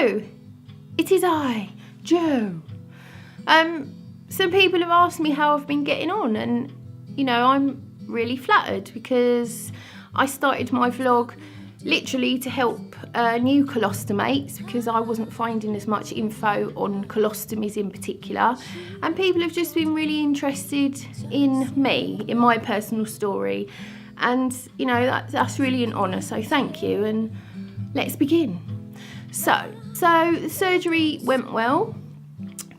Hello, it is I, Jo. Some people have asked me how I've been getting on, and you know, I'm really flattered because I started my vlog literally to help new colostomates because I wasn't finding as much info on colostomies in particular, and people have just been really interested in me, in my personal story, and you know, that's really an honour, so thank you, and let's begin. So the surgery went well.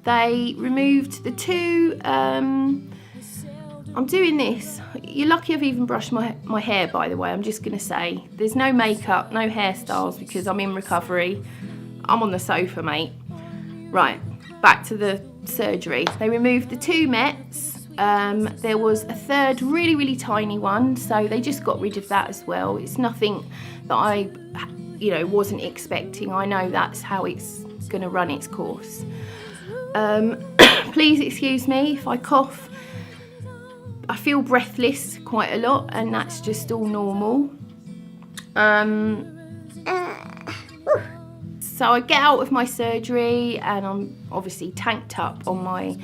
They removed the two, I'm doing this, you're lucky I've even brushed my hair, by the way. I'm just going to say, there's no makeup, no hairstyles because I'm in recovery. I'm on the sofa, mate. Right, back to the surgery. They removed the two mets. There was a third really, really tiny one, so they just got rid of that as well. It's nothing that I, you know, wasn't expecting. I know that's how it's going to run its course. Please excuse me if I cough. I feel breathless quite a lot, and that's just all normal. So I get out of my surgery and I'm obviously tanked up on my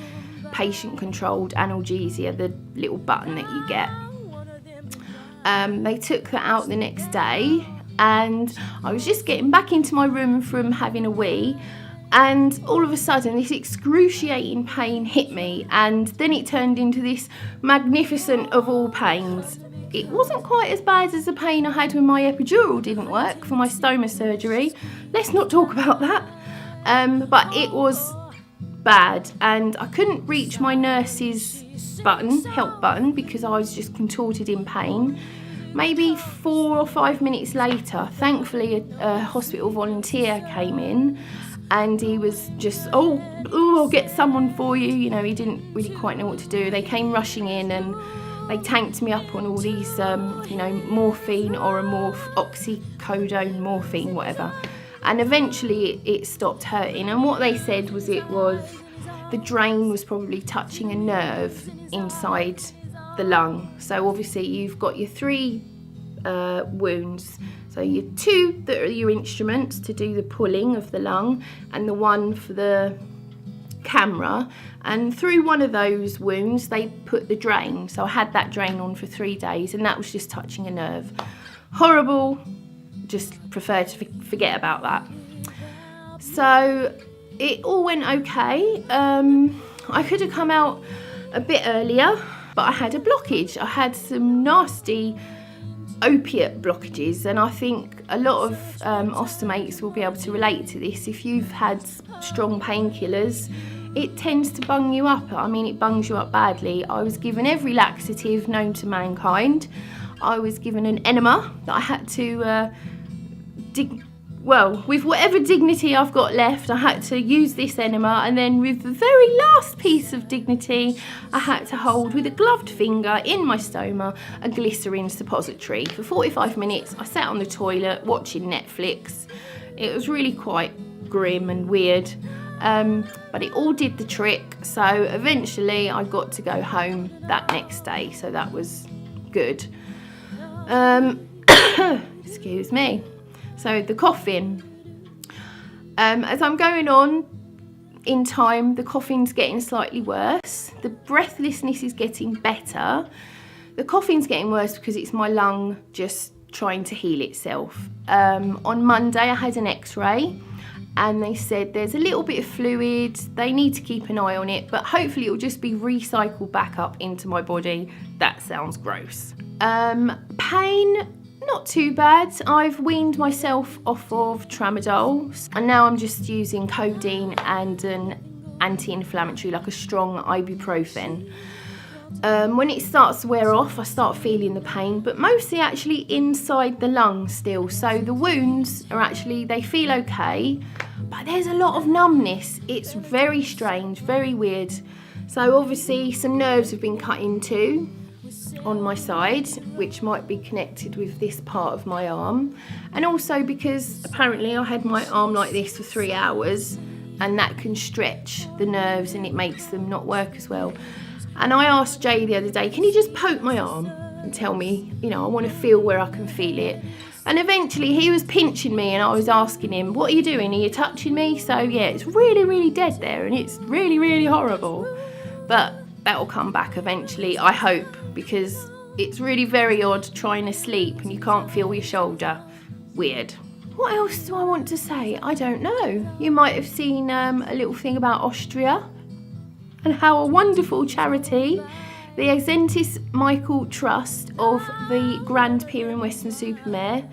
patient-controlled analgesia, the little button that you get. They took that out the next day, and I was just getting back into my room from having a wee, and all of a sudden this excruciating pain hit me, and then it turned into this magnificent of all pains. It wasn't quite as bad as the pain I had when my epidural didn't work for my stoma surgery. Let's not talk about that. But it was bad, and I couldn't reach my nurse's help button, because I was just contorted in pain. Maybe 4 or 5 minutes later, thankfully a hospital volunteer came in, and he was just, I'll get someone for you. You know, he didn't really quite know what to do. They came rushing in and they tanked me up on all these, you know, morphine, Oromorph, oxycodone, morphine, whatever. And eventually it stopped hurting. And what they said was the drain was probably touching a nerve inside the lung. So obviously you've got your 3 wounds. So your 2 that are your instruments to do the pulling of the lung, and the 1 for the camera, and through one of those wounds they put the drain. So I had that drain on for 3 days, and that was just touching a nerve. Horrible, just prefer to forget about that. So it all went okay. I could have come out a bit earlier, but I had a blockage. I had some nasty opiate blockages, and I think a lot of ostomates will be able to relate to this. If you've had strong painkillers, it tends to bung you up. I mean, it bungs you up badly. I was given every laxative known to mankind. I was given an enema that I had to with whatever dignity I've got left, I had to use this enema, and then with the very last piece of dignity, I had to hold with a gloved finger in my stoma a glycerin suppository. For 45 minutes, I sat on the toilet watching Netflix. It was really quite grim and weird, but it all did the trick. So eventually I got to go home that next day, so that was good. Excuse me. So the coughing, as I'm going on in time, the coughing's getting slightly worse. The breathlessness is getting better. The coughing's getting worse because it's my lung just trying to heal itself. On Monday I had an x-ray, and they said there's a little bit of fluid. They need to keep an eye on it, but hopefully it'll just be recycled back up into my body. That sounds gross. Pain, not too bad. I've weaned myself off of tramadol, and now I'm just using codeine and an anti-inflammatory, like a strong ibuprofen. When it starts to wear off, I start feeling the pain, but mostly actually inside the lung still. So the wounds are actually, they feel okay, but there's a lot of numbness. It's very strange, very weird. So obviously some nerves have been cut into on my side, which might be connected with this part of my arm, and also because apparently I had my arm like this for 3 hours, and that can stretch the nerves and it makes them not work as well. And I asked Jay the other day, can you just poke my arm? and tell me, you know, I want to feel where I can feel it. And eventually he was pinching me and I was asking him, what are you doing? Are you touching me? So yeah, it's really, really dead there and it's really, really horrible. But that'll come back eventually, I hope, because it's really very odd trying to sleep and you can't feel your shoulder. Weird. What else do I want to say? I don't know. You might have seen a little thing about Austria and how a wonderful charity, the Exentis Michael Trust of the Grand Pier in Weston-super-Mare,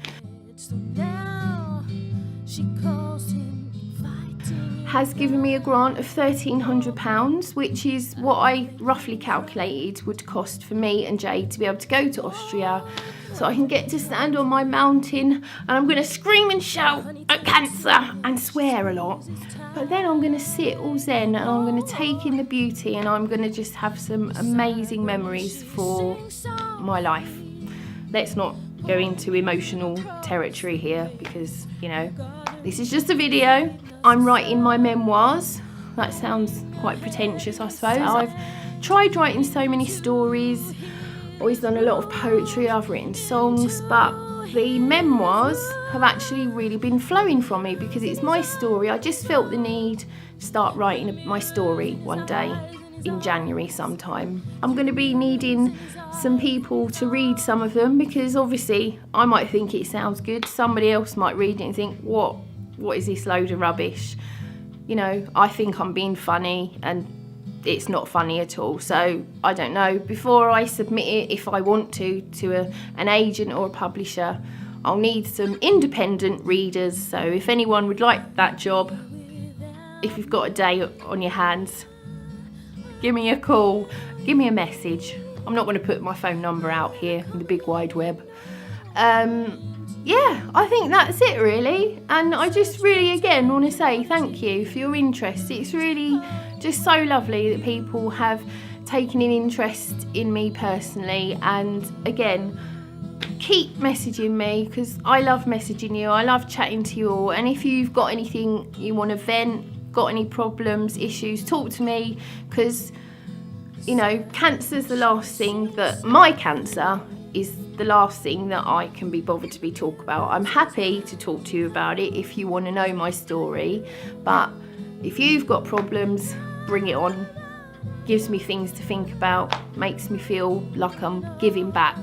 has given me a grant of £1,300, which is what I roughly calculated would cost for me and Jade to be able to go to Austria, so I can get to stand on my mountain and I'm going to scream and shout at cancer and swear a lot. But then I'm going to sit all zen and I'm going to take in the beauty and I'm going to just have some amazing memories for my life. Let's not go into emotional territory here because, you know, this is just a video. I'm writing my memoirs. That sounds quite pretentious, I suppose. I've tried writing so many stories, always done a lot of poetry, I've written songs, but the memoirs have actually really been flowing from me because it's my story. I just felt the need to start writing my story one day in January sometime. I'm going to be needing some people to read some of them because obviously I might think it sounds good, somebody else might read it and think, what is this load of rubbish? You know, I think I'm being funny and it's not funny at all. So I don't know, before I submit it, if I want to an agent or a publisher, I'll need some independent readers. So if anyone would like that job, if you've got a day on your hands, give me a call, give me a message. I'm not going to put my phone number out here in the big wide web. Yeah, I think that's it really. And I just really, again, want to say thank you for your interest. It's really just so lovely that people have taken an interest in me personally. And again, keep messaging me because I love messaging you. I love chatting to you all. And if you've got anything you want to vent, got any problems, issues, talk to me because, you know, cancer's the last thing that, my cancer is the last thing that I can be bothered to be talk about. I'm happy to talk to you about it if you want to know my story, but if you've got problems, bring it on. Gives me things to think about, makes me feel like I'm giving back.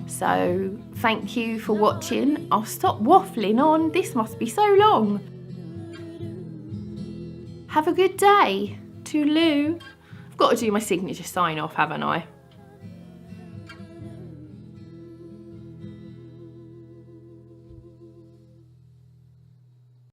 So thank you for watching. I'll stop waffling on, this must be so long. Have a good day. Toodaloo. I've got to do my signature sign off, haven't I?